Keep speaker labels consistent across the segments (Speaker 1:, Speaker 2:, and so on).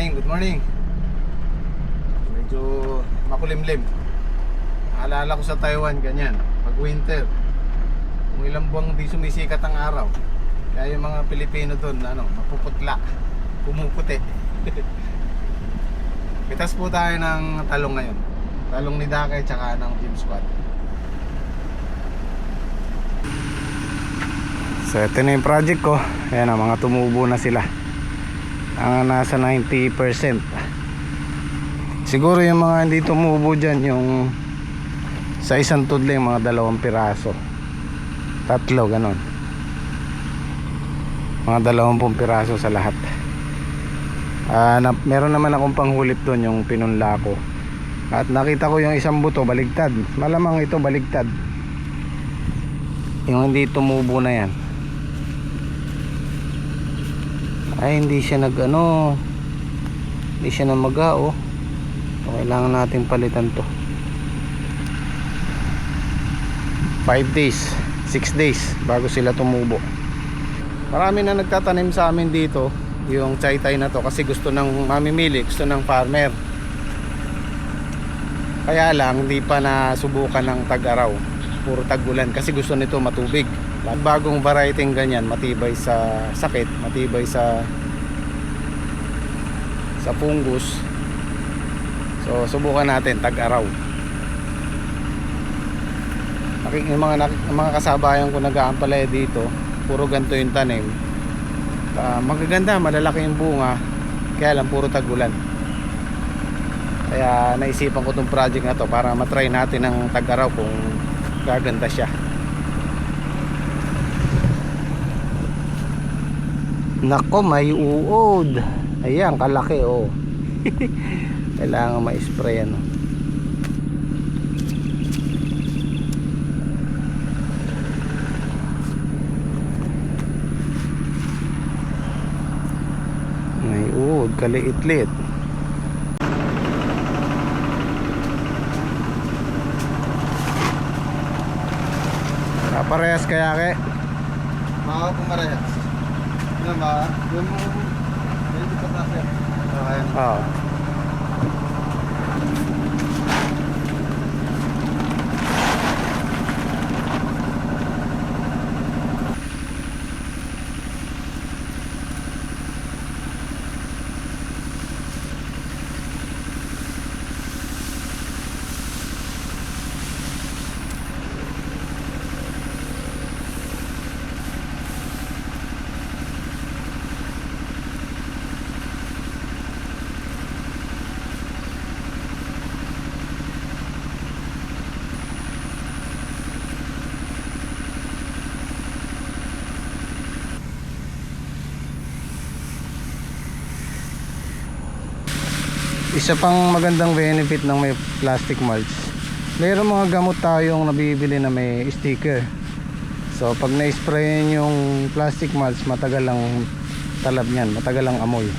Speaker 1: Good morning. Medyo makulimlim. Alala ko sa Taiwan ganyan, pag winter, kung ilang buwang di sumisikat ang araw, kaya yung mga Pilipino doon, mapuputla, pumuputi. Pitas po tayo ng talong ngayon. Talong ni Dakay tsaka ng Team Squad. So ito na yung project ko. Ayan, mga tumubo na sila. Ang nasa 90%. Siguro yung mga hindi tumubo dyan, yung sa isang tudling mga 2 piraso, 3, ganon. Mga 20 piraso sa lahat. Meron naman akong panghulip doon, yung pinunla ko. At nakita ko yung isang buto baligtad. Malamang ito baligtad. Yung hindi tumubo na yan ay hindi siya hindi siya namagao. So, kailangan natin palitan to. 5 days, 6 days bago sila tumubo. Marami na nagtatanim sa amin dito yung chaytay na to kasi gusto ng mamimili, gusto ng farmer. Kaya lang hindi pa nasubukan ng tag-araw, puro tag-ulan kasi gusto nito matubig. Bagong variety ng ganyan, matibay sa sakit, matibay sa fungus. So subukan natin tag-araw. Yung mga kasabayan ko nag-aampalaya dito, puro ganito yung tanim. Magaganda, malalaki yung bunga, kaya lang puro tag-ulan. Kaya naisipan ko tong project na to para matry natin ng tag-araw kung gaganda siya. Nako, may uod. Ayan, kalaki oh. Kailangan ma-spray ano. May uod, kaliit-lit. Parehas kaya ke?
Speaker 2: Mga pumarehas. Yung medyo patasya.
Speaker 1: Oo. Isa pang magandang benefit ng may plastic mulch, mayroong mga gamot tayong nabibili na may sticker. So pag na-spray yung plastic mulch, matagal lang talab niyan, matagal lang amoy.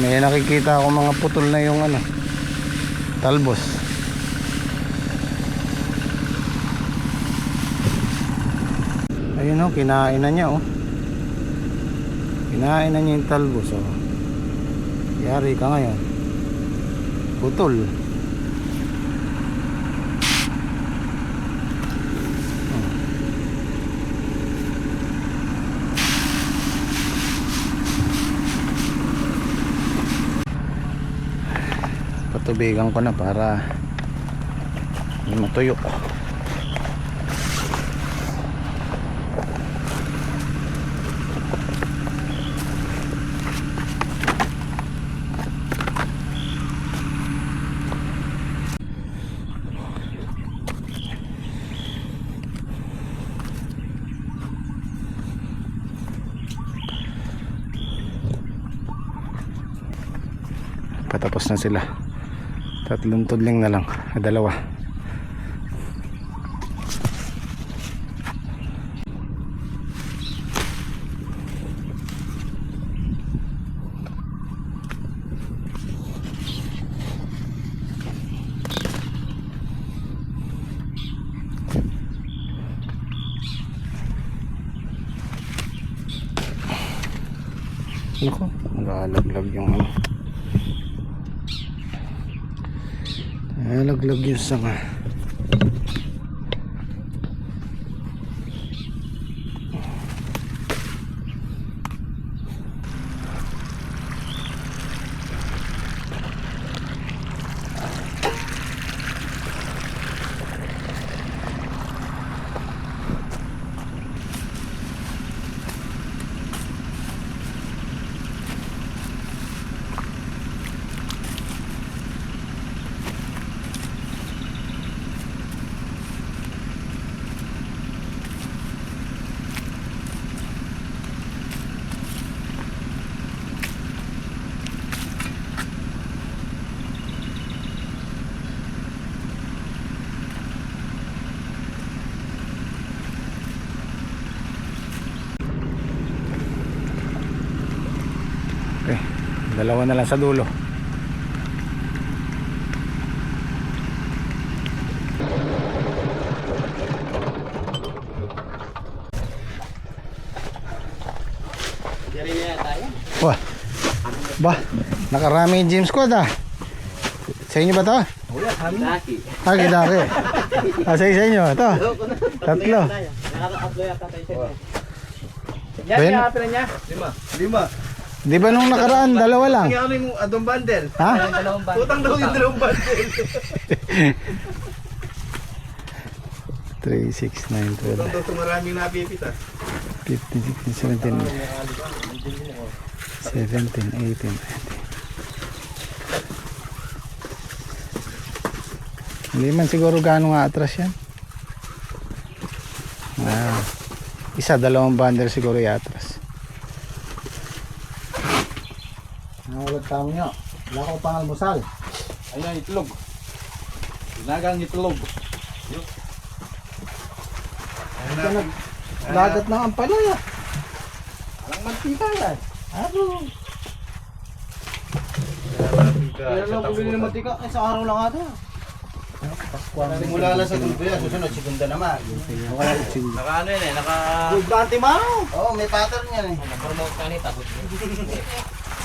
Speaker 1: May nakikita ako mga putol na yung talbos. Ayun oh, kinain na niya oh. Kinain na niya yung talbos oh. Yari ka ngayon. Putol. Patubigan ko na para hindi matuyo. Patapos na sila. 3 tudling na lang, 2. Naku, nalaglag yung ano. Nalaglag yung sanga. Okay, dalawa na lang sa dulo. Wah, bah, nakarami yung gym squad ah. Sa inyo ba to? Daki. Sa inyo, ito. Tatlo. Ben?
Speaker 2: Lima.
Speaker 1: Di ba nung nakaraan, dalawa lang?
Speaker 2: Kaya ano yung adong bundle?
Speaker 1: Ha?
Speaker 2: Utang daw yung dalawang bundle.
Speaker 1: 3, 6, 9, 12,
Speaker 2: Utang daw ito maraming napipit ah.
Speaker 1: 15, 16, 17, 17, 18, 19. Hindi man siguro gaano nga atras yan. Isa, dalawang bundle siguro i-atras. Ulit tamo nyo. Wala ko pang almusal.
Speaker 2: Ayan, itlog. Ginagang itlog.
Speaker 1: Dagat ng ampalaya.
Speaker 2: Walang mantika yan.
Speaker 1: Ano?
Speaker 2: Kaya lang kung bilhin ng mantika, sa araw lang ata. Simula lang sa gulpo yan, susunod, segunda naman. Naka ano yan eh, naka... Good anti-mao! Oo, may pattern yan eh. Naka-promote ka nita, good.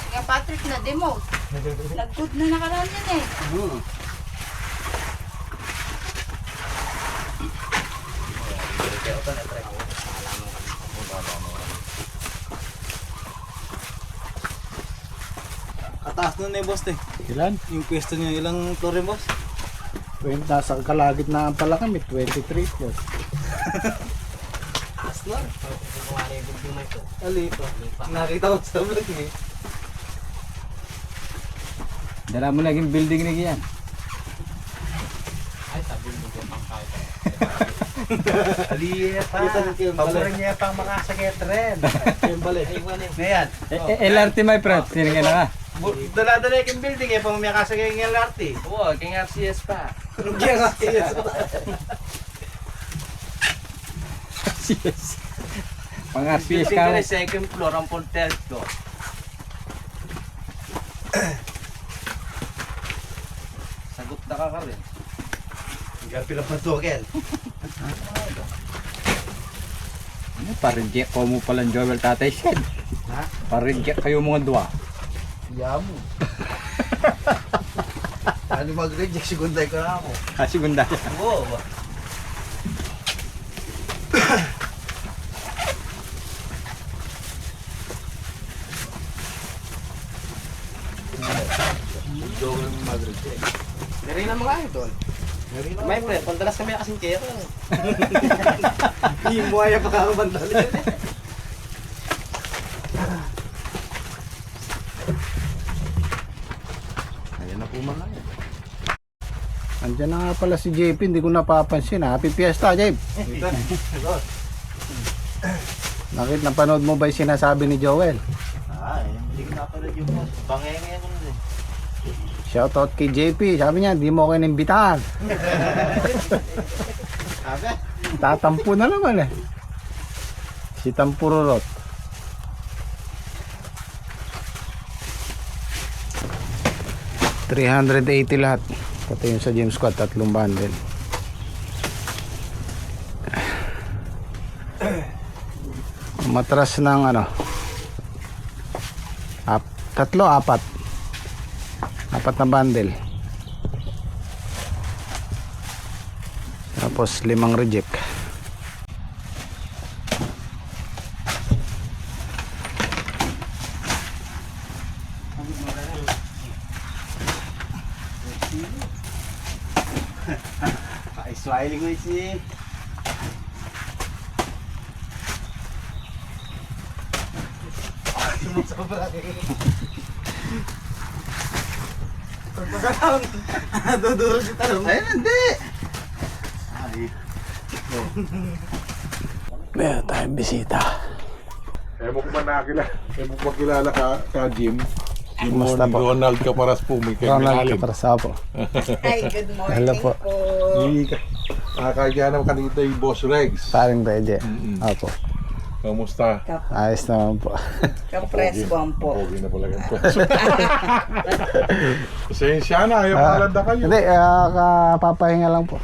Speaker 3: Kaya Patrick na demo. Nag-good na nakaraan yan eh.
Speaker 2: Kataas nun eh, boss eh.
Speaker 1: Ilan?
Speaker 2: Yung pwesto niya, ilang floor yung boss?
Speaker 1: Nasa kalagit na pala kami, 23 floor.
Speaker 2: Taas na. Alipa. Nakita ko sa vlog eh.
Speaker 4: Dala mo naging building na yan.
Speaker 2: Alipa. Paborin niya pang makasakit rin. Yung balik. Ngayon.
Speaker 4: LRT my friend, tinigyan na ka.
Speaker 2: Dala-dala yung building eh, pang makasakit yung LRT.
Speaker 4: Oo, king RCS pa.
Speaker 2: Kaya nga
Speaker 4: RCS. Pang RCS ka.
Speaker 2: second floor, ang third floor. Sagot na ka rin. Gabi lang patukin.
Speaker 4: Ano, parinjek ko mo palang Joel Tatay Shed.
Speaker 2: Ha?
Speaker 4: Parinjek kayo mga dua.
Speaker 2: Yamo. Ano mag-reject, segunday ko na ako.
Speaker 4: Kasi gunda.
Speaker 2: Oo. Dari na mga ito. May pre, pandalas kami kasing kero. Yung buhaya pa kang bandalas. Ayan na po mga yan.
Speaker 1: Andiyan na nga pala si JP, hindi ko napapansin. Happy Fiesta, JP. Nakit napanood mo ba yung sinasabi ni Joel?
Speaker 2: Hindi ko napanood yung boss. Bangenge ko na din.
Speaker 1: Shoutout kay JP. Sabi niya, hindi mo ako inimbitahan.
Speaker 2: Sabi?
Speaker 1: Tatampo na naman eh. Si Tampururot. $380 lahat. Pati yung sa gym squad, 3 bundle. Matras ng ano, Tatlo, apat. Apat na bundle. Tapos 5 reject.
Speaker 2: Ay, smiling mo si. Sumusobra eh. Pagpagkataon, duduro si talong. Ay, hindi. Ay.
Speaker 1: Meron tayong bisita.
Speaker 5: Ewan ko ba makilala ka Jim? Yung
Speaker 1: Kumusta po?
Speaker 5: Ronald Caparas po, may
Speaker 1: Ronald
Speaker 5: kailangan.
Speaker 1: Caparasa po.
Speaker 3: Ay, good morning
Speaker 1: Hello po.
Speaker 3: po.
Speaker 5: Nakakagaya naman kanina yung Boss Regs.
Speaker 1: Paring Reje. Opo.
Speaker 5: Kamusta?
Speaker 1: Ayos naman po.
Speaker 3: Ka-press bomb po.
Speaker 5: Pogi na pala ganito. Pasensya na, ayaw malanda kayo.
Speaker 1: Hindi, kapapahinga lang po.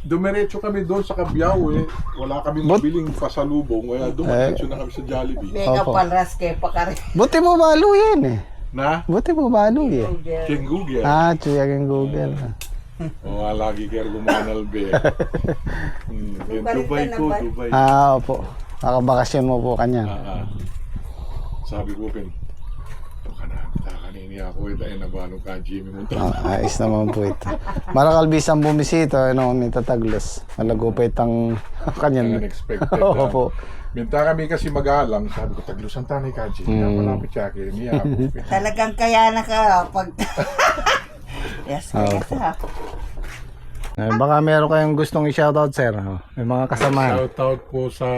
Speaker 5: Dumiretso kami doon sa Cabiao eh. Wala kaming mabiling pasalubong. Kaya dumiretso na kami sa Jollibee.
Speaker 3: Mega
Speaker 1: Opo.
Speaker 3: palras kay pakari.
Speaker 1: Buti mo balo yan eh.
Speaker 5: Na?
Speaker 1: Buti mo balo yan.
Speaker 5: King Google.
Speaker 1: Tsuyag yung Google.
Speaker 5: Oo, lagi kayo gumanalbe. Yung Dubai ko, Dubai.
Speaker 1: Opo. Kakabakasyon mo po kanya.
Speaker 5: Sabi ko, Pin, ito ka na, kanini ako, dahil nabalo ka, Jimmy mo.
Speaker 1: Ayos naman po ito. Marakalbis ang bumisita, may tataglos. Malagupit ang kanyan.
Speaker 5: Unexpected.
Speaker 1: Opo.
Speaker 5: Minta kami kasi magalang, sabi ko, taglusan tanay ka, Jimmy. Malapit siya, kaya niya ako.
Speaker 3: Talagang kaya na ka pag... Yes, yes ha.
Speaker 1: Baka meron kayong gustong i-shoutout, sir. May mga kasamahan.
Speaker 5: Shoutout po sa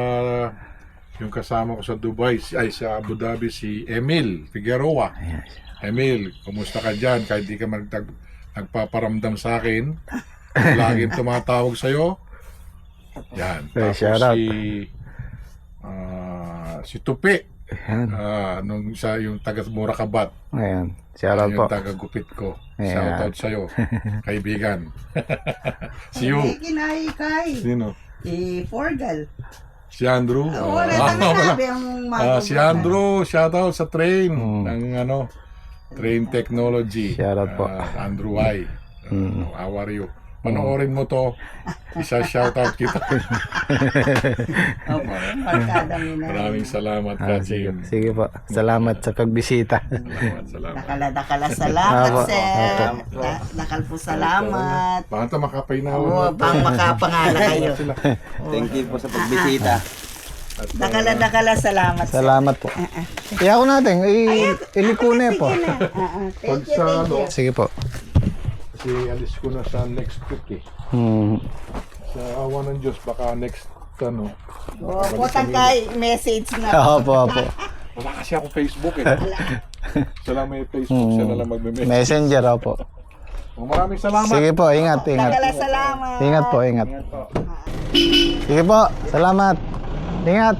Speaker 5: yung kasama ko sa Dubai, ay sa Abu Dhabi, si Emil Figueroa. Emil, kumusta ka dyan? Kahit di ka nagpaparamdam sa akin, laging tumatawag sa'yo. Yan. Tapos
Speaker 1: shoutout.
Speaker 5: si Tupi. Nung isa yung taga Murakabat.
Speaker 1: Ayan. Shoutout po.
Speaker 5: Yung taga Gupit ko.
Speaker 1: Ayan.
Speaker 5: Shoutout sa'yo, kaibigan. Si you.
Speaker 3: Kay.
Speaker 5: Sino?
Speaker 3: Forgal.
Speaker 5: Si Andrew.
Speaker 3: Wala
Speaker 5: wala.
Speaker 3: sabi ang
Speaker 5: Si Andrew, shoutout sa train ng Train Technology.
Speaker 1: Shoutout po.
Speaker 5: Andrew Y. How are you? Panoorin mo to. Isa shoutout kita. Maraming salamat ka, Jim.
Speaker 1: Sige po. Salamat sa pagbisita.
Speaker 5: Salamat.
Speaker 3: Dakala salamat,
Speaker 1: Apo.
Speaker 3: sir. Dakal po salamat.
Speaker 5: Baka makapainawan
Speaker 3: Oo,
Speaker 5: mo.
Speaker 3: pang makapangala kayo.
Speaker 2: Thank you po sa pagbisita.
Speaker 3: Dakala salamat, sir.
Speaker 1: Salamat po. Iyak ko natin. Iliko na po.
Speaker 5: Pag sa
Speaker 1: Sige po.
Speaker 5: kasi alis ko na sa next week eh. Sa awa ng Diyos, baka next
Speaker 3: Putang kay message na.
Speaker 1: Opo.
Speaker 5: wala kasi ako Facebook eh. Siya lang may Facebook, siya na lang magme-message.
Speaker 1: Messenger, opo.
Speaker 5: Maraming salamat.
Speaker 1: Sige po, ingat.
Speaker 3: Dakala salamat.
Speaker 1: Ingat po. Sige po, salamat. Ingat.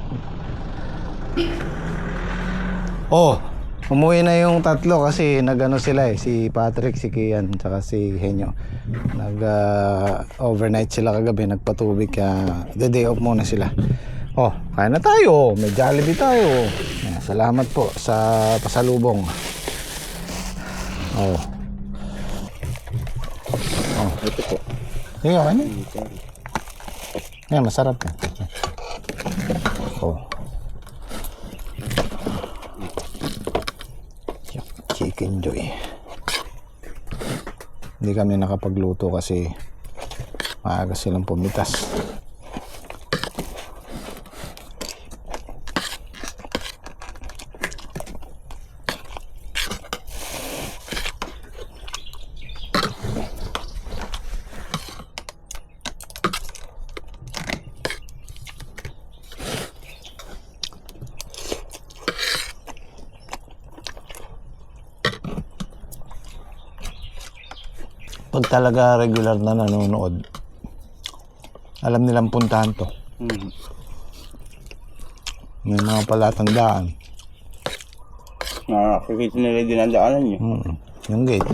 Speaker 1: Umuwi na yung tatlo kasi nagano sila si Patrick, si Kian, tsaka si Henyo. Overnight sila kagabi, nagpatubig kaya day off muna sila. Kaya na tayo, may Jollibee tayo. Salamat po sa pasalubong.
Speaker 5: Ito po.
Speaker 1: Sige, okay na. Yan, masarap yan. Chicken Joy. Hindi kami nakapagluto kasi maaga silang pumitas. Pag talaga regular na nanonood, alam nilang puntahan to. May mga palatandaan.
Speaker 2: Nakakikita nila yung dinadaanan nyo.
Speaker 1: Yung gate.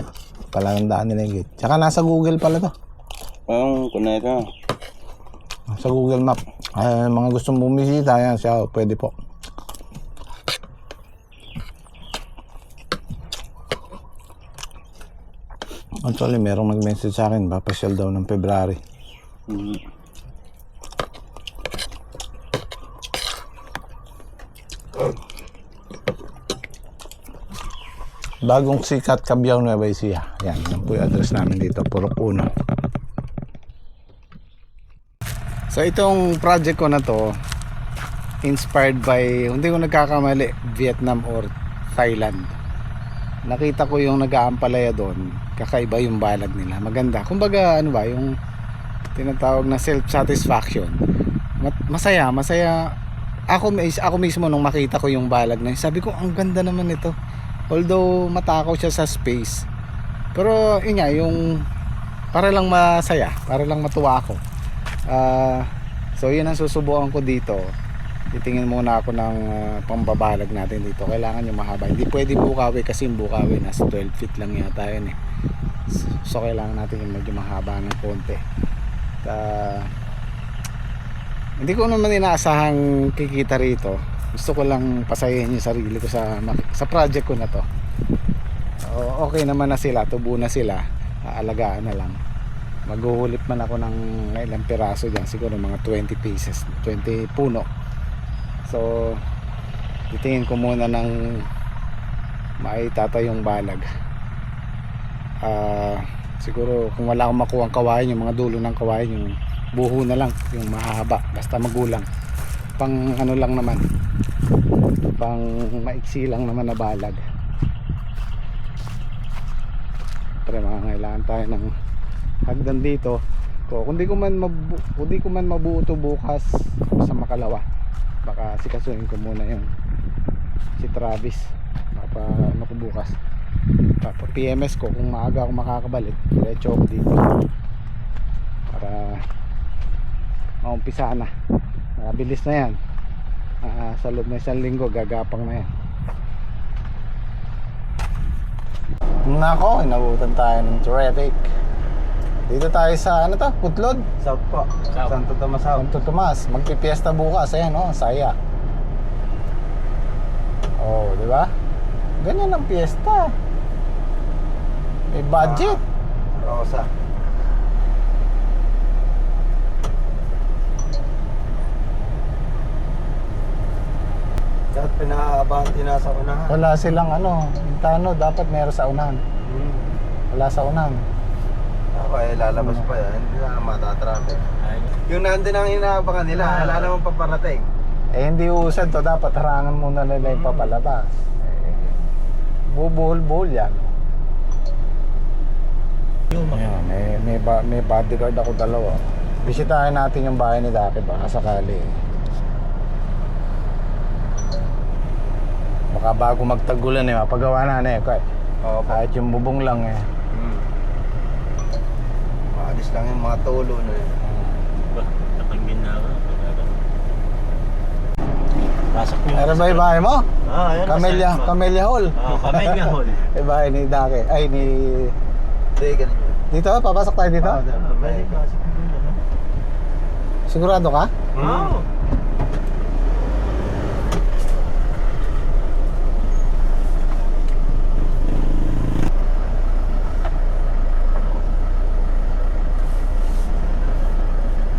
Speaker 1: Palatandaan nila yung gate. Tsaka nasa Google pala to.
Speaker 2: Kung na ito.
Speaker 1: Sa Google Map. Mga gustong bumisita, yan siya, pwede po. Actually, merong nag-message sa akin, papasyal daw ng February. Bagong Sikat, Cabiao, Nueva Ecija. Yan po yung address namin dito, Purok 1. So itong project ko na to, inspired by, hindi ko nagkakamali, Vietnam or Thailand. Nakita ko yung nag-aampalaya doon, kakaiba yung balag nila, maganda. Kumbaga ano ba, yung tinatawag na self-satisfaction. Masaya. Ako mismo nung makita ko yung balag na yun, sabi ko ang ganda naman ito. Although matakaw siya sa space, pero yun nga, yung para lang masaya, para lang matuwa ako. So yun ang susubukan ko dito. Titingin muna ako ng pambabalag natin dito. Kailangan yung mahaba, hindi pwede bukawi kasi yung bukawi nasa 12 feet lang yata yun eh. So kailangan natin yung medyo mahaba ng konti. Hindi ko naman inaasahang kikita rito. Gusto ko lang pasayahin yung sarili ko sa project ko na to. Okay naman na sila, tubo na sila, aalagaan na lang. Maghuhulip man ako ng ilang piraso dyan, siguro mga 20 pieces, 20 puno. So titingin ko muna ng maitatay yung balag. Siguro kung wala akong makuha ang kawain, yung mga dulo ng kawain, yung buho na lang, yung mahaba, basta magulang. Pang ano lang naman, pang maiksi lang naman na balag. Pero mangangailangan tayo ng hagdan dito. Kung di ko man mabuo to bukas sa Makalawa, baka sikasuhin ko muna yung si Travis. Ano ko bukas, papa PMS ko kung maaga ako makakabalik, diretso ako dito para maumpisa na. Mabilis na yan. Sa loob na isang linggo gagapang na yan. Nako, inabutan tayo ng traffic. Dito tayo sa ano to? Putlod?
Speaker 2: South po. Santo Tomas South.
Speaker 1: Santo Tomas. Magpipiesta bukas. Ayan oh, saya. Oh, di ba? Ganyan ang piyesta. May budget.
Speaker 2: Rosa. Dapat pinaabanti na sa unahan.
Speaker 1: Wala silang dapat meron sa unahan. Wala sa unahan.
Speaker 2: Okay, lalabas pa yan. Hindi na matatraffic. Yung nandun ang inaabangan nila, wala namang paparating.
Speaker 1: Hindi usad to, dapat harangan muna nila yung papalabas. Bubuhol-buhol yan. Ayan, may bodyguard ako dalawa. Bisitahin natin yung bahay ni Daki, baka sakali. Baka bago magtagulan mapagawa na kahit yung bubong lang
Speaker 2: Maalis lang yung mga tulo na yun.
Speaker 6: Nakangin na ako. Pasok mo.
Speaker 1: Ano ba yung bahay mo?
Speaker 6: Ayan.
Speaker 1: Camellia Hall.
Speaker 6: Camellia Hall.
Speaker 1: Yung bahay ni Daki. Ay,
Speaker 2: Hindi, ganun yun.
Speaker 1: dito? Papasok tayo dito?
Speaker 6: Pwede pasok mo doon, ano?
Speaker 1: Sigurado ka?
Speaker 6: Oo.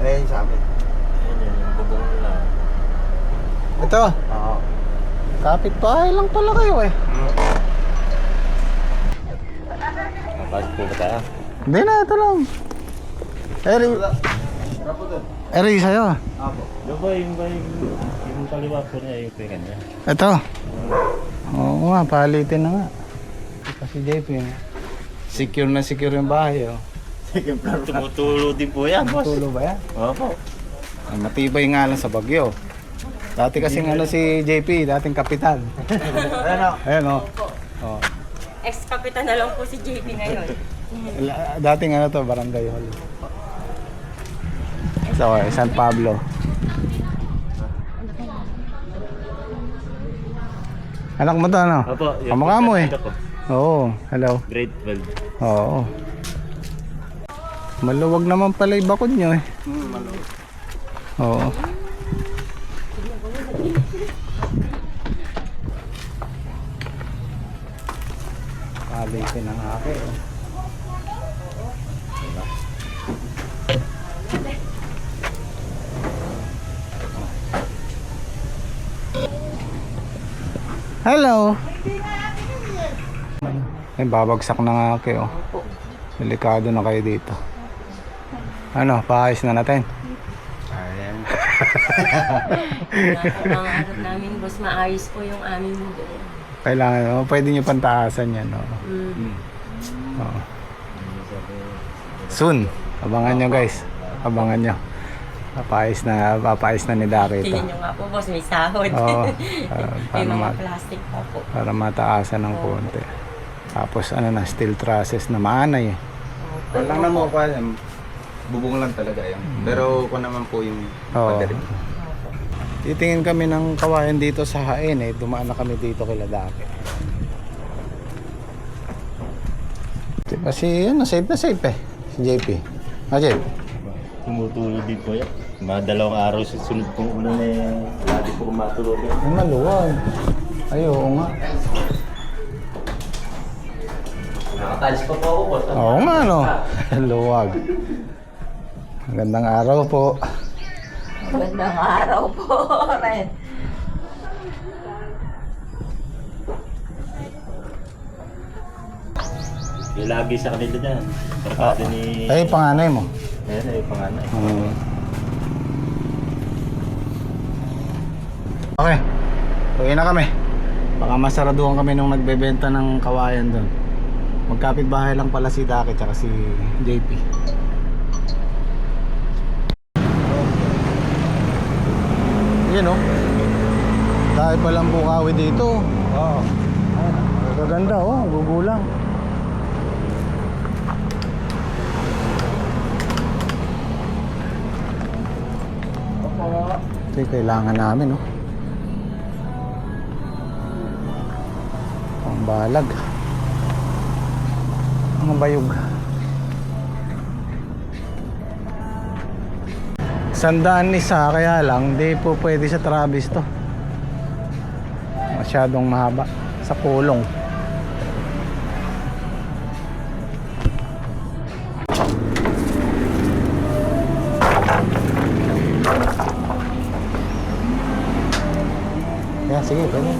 Speaker 2: Ayun sa amin.
Speaker 6: Ayan, yung bubong nila.
Speaker 1: Ito.
Speaker 2: Oo.
Speaker 1: Kapit-bahay lang pala kayo
Speaker 6: Pasok po ba tayo?
Speaker 1: Hindi na, ito lang. Eri sa'yo.
Speaker 2: Apo.
Speaker 6: Yung ba yung kaliwa po niya, yung pingan niya.
Speaker 1: Ito. Oo nga, palitin na nga. Kasi JP, secure na secure yung bahay.
Speaker 6: Tumutulo din po yan, boss.
Speaker 1: Tulo ba yan?
Speaker 6: Opo.
Speaker 1: Matibay nga lang sa Bagyo. Dati kasing si JP, dating kapitan. Ayan o. Oh.
Speaker 3: Ex-kapitan na lang po si JP ngayon.
Speaker 1: Dating barangay hall. So, San Pablo. Anak mo to, ano?
Speaker 6: Opo.
Speaker 1: Kamukha mo Oo, hello.
Speaker 6: Grade 12.
Speaker 1: Oo. Maluwag naman pala yung bakod nyo
Speaker 2: Maluwag.
Speaker 1: Oo. Palitin ang hake. Hello. Ay, babagsak na nga kayo. Delikado na kayo dito. Ano, paayos na natin.
Speaker 2: Ayan.
Speaker 7: Pangarap namin, boss, maayos po yung aming mundo.
Speaker 1: Kailangan, pwede nyo pantaasan yan. Oo. Soon. Abangan nyo guys. Abangan nyo. Papayos na ni Daki ito.
Speaker 7: Tingin nyo nga po, boss, may sahod.
Speaker 1: Oo.
Speaker 7: May mga plastic pa po.
Speaker 1: Para mataasan ng konti. Tapos steel trusses na maanay eh.
Speaker 4: Walang na mo pa, bubong lang talaga yan. Pero kung naman po yung
Speaker 1: Oo.
Speaker 4: pagdating.
Speaker 1: Titingin kami ng kawayan dito sa Hain eh. Dumaan na kami dito kila Daki. Kasi safe na safe eh. Si JP. JP.
Speaker 6: Tumutulog din po yan. Mga 2 araw susunod pong ulan lagi po matulog yan.
Speaker 1: Ay, maluwag. Ay, oo nga.
Speaker 2: Nakatalis pa po ako, boss.
Speaker 1: Oo nga, no. Luwag. Magandang araw po.
Speaker 3: Magandang araw po, Ren.
Speaker 6: Yung lagi sa kanila dyan. Barkada ni...
Speaker 1: Ay, panganay mo.
Speaker 6: Ayan ay panganay.
Speaker 1: Okay. Uwi na kami. Baka masaraduhan kami nung nagbebenta ng kawayan doon. Magkapit bahay lang pala si Daki tsaka si JP. Yun o. Dahil palang bukawi dito. Oo. Kaganda oh, gugulang. Ito yung kailangan namin oh. Ang balag. Ang bayog. Sandaan isa, kaya lang di po pwede sa Travis to. Masyadong mahaba sa kulong. Kaya sige, pwede.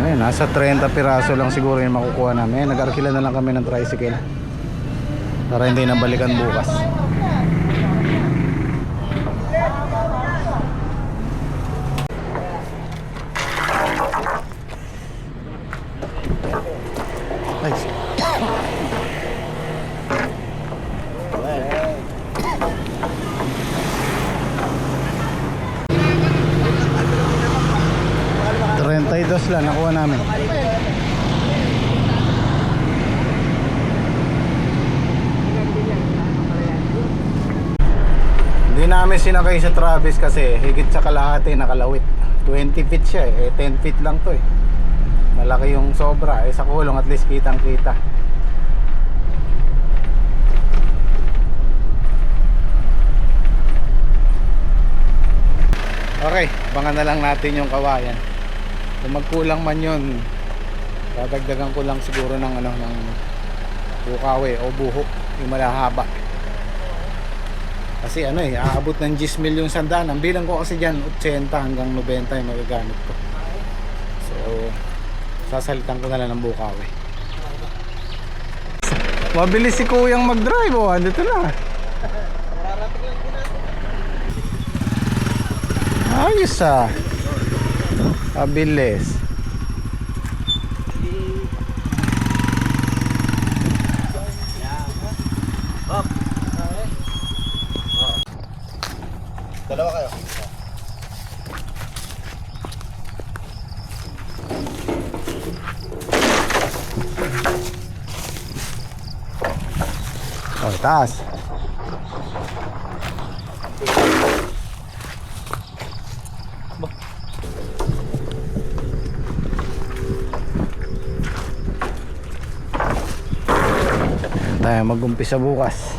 Speaker 1: Ayun, nasa 30 piraso lang siguro yung makukuha namin. Nag-arkila na lang kami ng tricycle para hindi na balikan bukas. Ay. $32 lang nakuha namin. Hindi namin sinakay sa Travis kasi higit sa kalahati nakalawit. 20 feet siya eh, 10 feet lang to eh. Malaki yung sobra eh, sa kulong at least kitang kita. Okay, abangan na lang natin yung kawayan. Kung magkulang man yun, dadagdagan ko lang siguro ng ng bukawi o buho, yung malahaba. Kasi aabot ng 10 milyon sandaan. Ang bilang ko kasi dyan 80 hanggang 90 yung magagamit ko. So sasalitan ko na lang ng bukawi. Mabilis si kuyang mag-drive oh, andito na. Ayos ah. Abilis.
Speaker 2: Dalawa kayo.
Speaker 1: Oh, taas. Tayo mag-umpisa bukas.